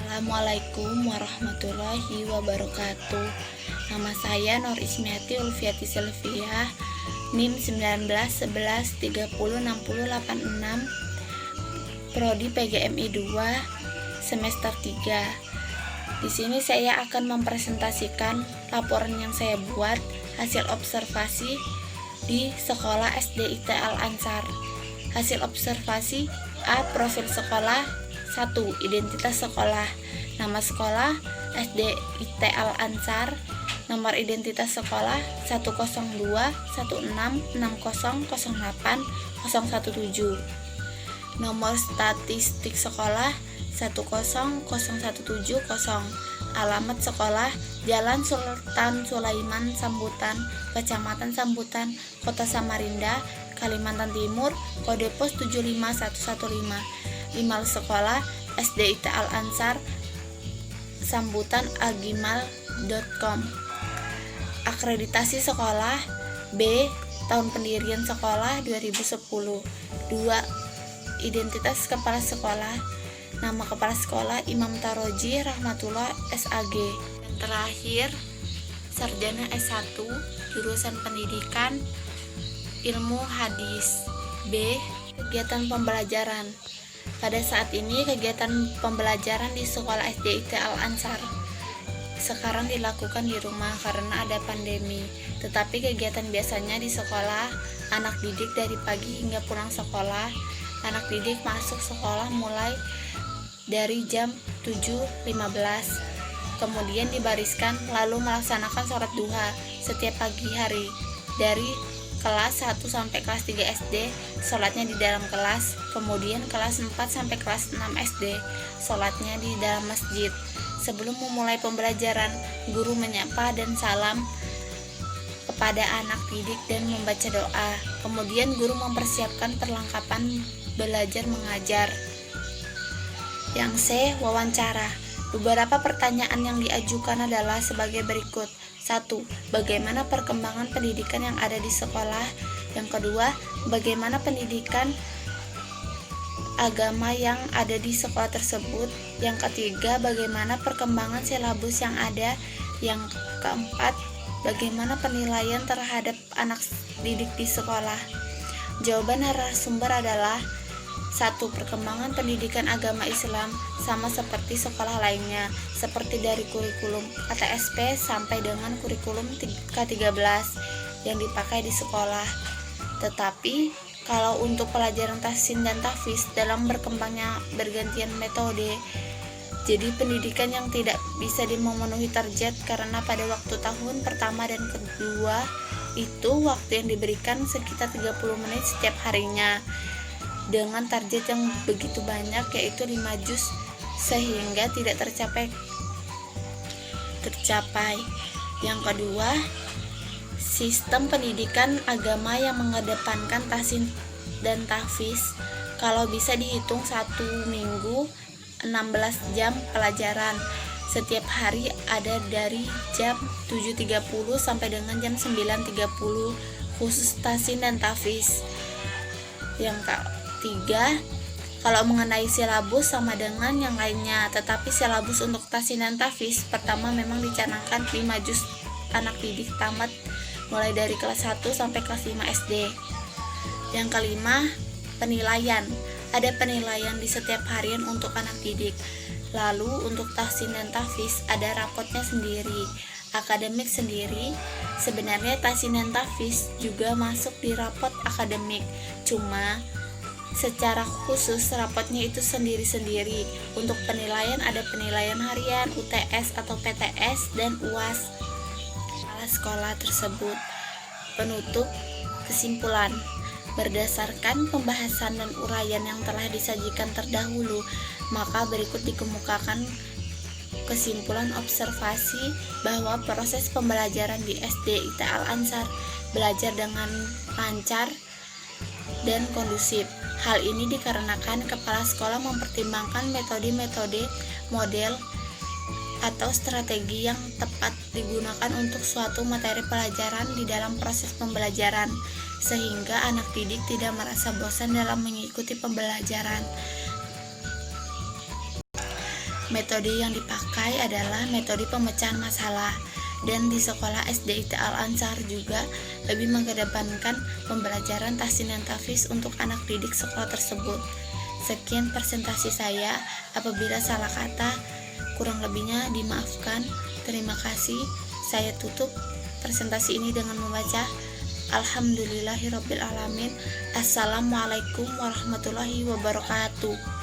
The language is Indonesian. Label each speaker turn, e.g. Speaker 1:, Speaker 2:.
Speaker 1: Assalamualaikum warahmatullahi wabarakatuh. Nama saya Nur Ismiati Ulfiati Sylvia, NIM 1911306086, Prodi PGMI 2, semester 3. Di sini saya akan mempresentasikan laporan yang saya buat hasil observasi di sekolah SDIT Al-Ansar. Hasil observasi: A. Profil sekolah. 1. Identitas sekolah. Nama sekolah SDIT Al-Ansar. Nomor identitas sekolah 10216600817. Nomor statistik sekolah 100170. Alamat sekolah Jalan Sultan Sulaiman Sambutan, Kecamatan Sambutan, Kota Samarinda, Kalimantan Timur, kode pos 75115. Email sekolah SDIT Al-Ansar sambutan @gmail.com. Akreditasi sekolah B. Tahun pendirian sekolah 2010. 2. Identitas kepala sekolah. Nama kepala sekolah Imam Taroji Rahmatullah SAG. Dan terakhir, sarjana S1 jurusan pendidikan ilmu hadis. B. Kegiatan pembelajaran. Pada saat ini kegiatan pembelajaran di sekolah SDIT Al-Ansar sekarang dilakukan di rumah karena ada pandemi. Tetapi kegiatan biasanya di sekolah, anak didik dari pagi hingga pulang sekolah. Anak didik masuk sekolah mulai dari jam 7.15, kemudian dibariskan lalu melaksanakan sholat duha setiap pagi hari. Dari kelas 1 sampai kelas 3 SD sholatnya di dalam kelas, kemudian kelas 4 sampai kelas 6 SD sholatnya di dalam masjid. Sebelum memulai pembelajaran, guru menyapa dan salam kepada anak didik dan membaca doa. Kemudian guru mempersiapkan perlengkapan belajar mengajar. Yang C. Wawancara. Beberapa pertanyaan yang diajukan adalah sebagai berikut. 1. Bagaimana perkembangan pendidikan yang ada di sekolah? Yang kedua, bagaimana pendidikan agama yang ada di sekolah tersebut? Yang ketiga, bagaimana perkembangan silabus yang ada? Yang keempat, bagaimana penilaian terhadap anak didik di sekolah? Jawaban narasumber adalah 1. Perkembangan pendidikan agama Islam sama seperti sekolah lainnya, seperti dari kurikulum KTSP sampai dengan kurikulum K13 yang dipakai di sekolah. Tetapi kalau untuk pelajaran tahsin dan tahfiz dalam berkembangnya bergantian metode, jadi pendidikan yang tidak bisa memenuhi target karena pada waktu tahun pertama dan kedua itu waktu yang diberikan sekitar 30 menit setiap harinya dengan target yang begitu banyak, yaitu 5 juz, sehingga tidak tercapai. Yang kedua, sistem pendidikan agama yang mengedepankan tahsin dan tahfiz. Kalau bisa dihitung 1 minggu 16 jam pelajaran setiap hari, ada dari jam 7.30 sampai dengan jam 9.30 khusus tahsin dan tahfiz. Yang ketiga, kalau mengenai silabus sama dengan yang lainnya, tetapi silabus untuk tahsin dan tahfiz pertama memang dicanangkan 5 juz anak didik tamat mulai dari kelas 1 sampai kelas 5 SD. Yang kelima, penilaian. Ada penilaian di setiap harian untuk anak didik. Lalu untuk tahsin dan tahfiz ada rapotnya sendiri, akademik sendiri. Sebenarnya tahsin dan tahfiz juga masuk di rapot akademik, cuma secara khusus rapotnya itu sendiri-sendiri. Untuk penilaian ada penilaian harian, UTS atau PTS, dan UAS kepala sekolah tersebut. Penutup kesimpulan. Berdasarkan pembahasan dan uraian yang telah disajikan terdahulu, maka berikut dikemukakan kesimpulan observasi bahwa proses pembelajaran di SDIT Al-Ansar belajar dengan lancar dan kondusif. Hal ini dikarenakan kepala sekolah mempertimbangkan metode-metode, model, atau strategi yang tepat digunakan untuk suatu materi pelajaran di dalam proses pembelajaran, sehingga anak didik tidak merasa bosan dalam mengikuti pembelajaran. Metode yang dipakai adalah metode pemecahan masalah. Dan di sekolah SD IT Al-Ansar juga lebih mengedepankan pembelajaran tahsin dan tahfiz untuk anak didik sekolah tersebut. Sekian presentasi saya. Apabila salah kata, kurang lebihnya dimaafkan. Terima kasih. Saya tutup presentasi ini dengan membaca Alhamdulillahirabbil alamin. Assalamualaikum warahmatullahi wabarakatuh.